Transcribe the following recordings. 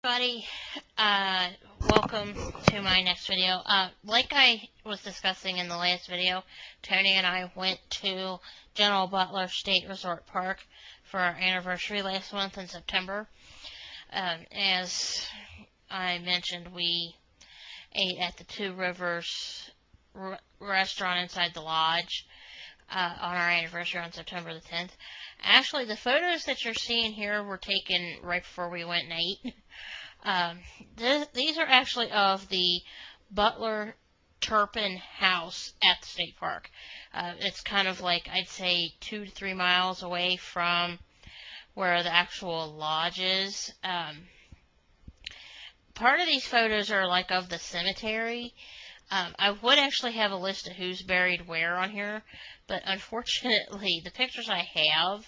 Everybody, welcome to my next video. Like I was discussing in the last video, Tony and I went to General Butler State Resort Park for our anniversary last month in September. As I mentioned, we ate at the Two Rivers restaurant inside the lodge on our anniversary on September the 10th. Actually, the photos that you're seeing here were taken right before we went and ate. These are actually of the Butler-Turpin house at the state park. It's kind of like, I'd say, 2 to 3 miles away from where the actual lodge is. Part of these photos are like of the cemetery. I would actually have a list of who's buried where on here, but unfortunately the pictures I have,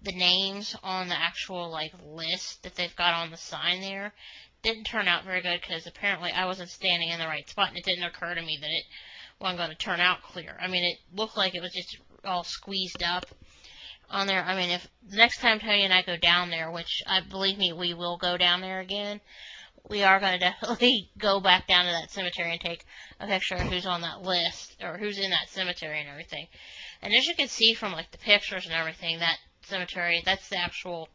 the names on the actual list that they've got on the sign there, didn't turn out very good because apparently I wasn't standing in the right spot, and it didn't occur to me that it wasn't going to turn out clear. I mean, it looked like it was just all squeezed up on there. I mean, if the next time Tony and I go down there, which believe me, we will go down there again, we are going to definitely go back down to that cemetery and take a picture of who's on that list, or who's in that cemetery and everything. And as you can see from the pictures and everything, that cemetery, that's the actual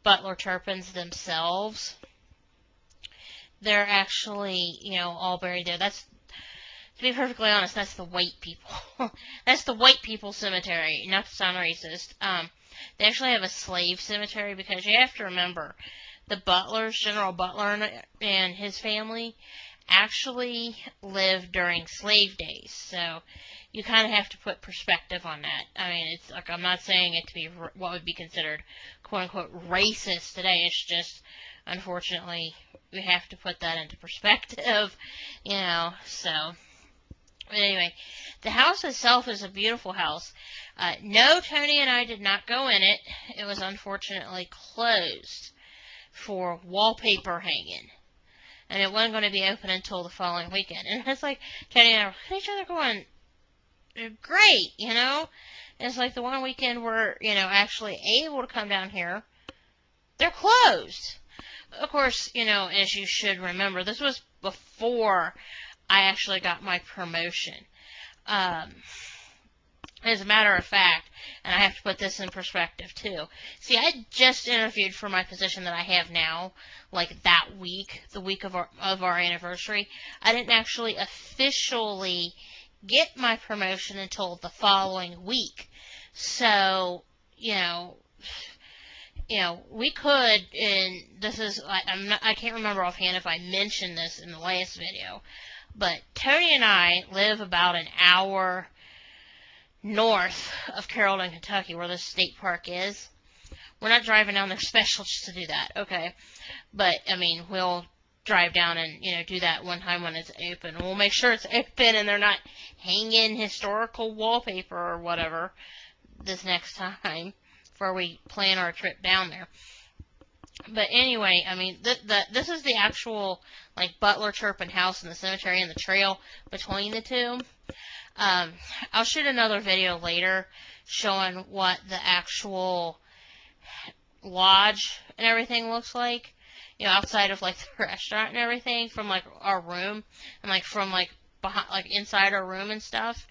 Butler-Turpins themselves. They're actually, all buried there. That's, to be perfectly honest, that's the white people. That's the white people cemetery, not to sound racist. They actually have a slave cemetery because you have to remember, the Butlers, General Butler and his family, actually lived during slave days. So you kind of have to put perspective on that. I mean, it's like, I'm not saying it to be what would be considered quote-unquote racist today. It's just, unfortunately, we have to put that into perspective, so. But anyway, the house itself is a beautiful house. No, Tony and I did not go in it. It was unfortunately closed for wallpaper hanging. And it wasn't going to be open until the following weekend. And it's like, Tony and I were at each other going, great, It's like the one weekend we're, actually able to come down here, they're closed. Of course, as you should remember, this was before I actually got my promotion. As a matter of fact, and I have to put this in perspective too. See, I just interviewed for my position that I have now, that week, the week of our anniversary. I didn't actually officially get my promotion until the following week. So, we could, and this is, I can't remember offhand if I mentioned this in the last video, but Tony and I live about an hour north of Carrollton, Kentucky, where the state park is. We're not driving down there special just to do that, okay? But, I mean, we'll drive down and, do that one time when it's open. We'll make sure it's open and they're not hanging historical wallpaper or whatever this next time before we plan our trip down there. But anyway, I mean, this is the actual, Butler-Turpin house and the cemetery and the trail between the two. I'll shoot another video later showing what the actual lodge and everything looks like, outside of the restaurant and everything, from our room and from behind, inside our room and stuff,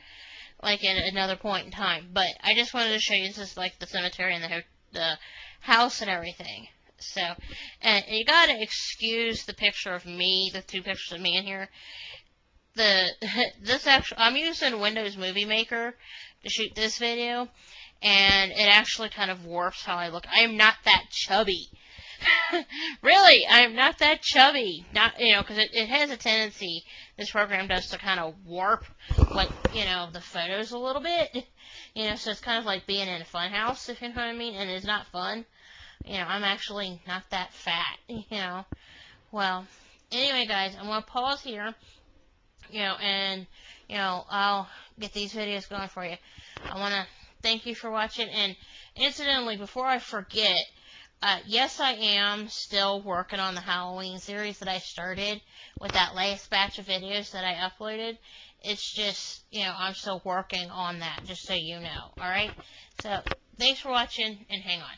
at another point in time. But I just wanted to show you, this is the cemetery and the house and everything. So, and you gotta excuse the picture of me, the two pictures of me in here. I'm using Windows Movie Maker to shoot this video, and it actually kind of warps how I look. I am not that chubby. Really, I am not that chubby. Not, because it has a tendency, this program does, to kind of warp, the photos a little bit. So it's kind of like being in a fun house, if you know what I mean, and it's not fun. I'm actually not that fat, Well, anyway, guys, I'm going to pause here. And, I'll get these videos going for you. I want to thank you for watching, and incidentally, before I forget, yes, I am still working on the Halloween series that I started with that last batch of videos that I uploaded. It's just, I'm still working on that, just so you know, alright? So, thanks for watching, and hang on.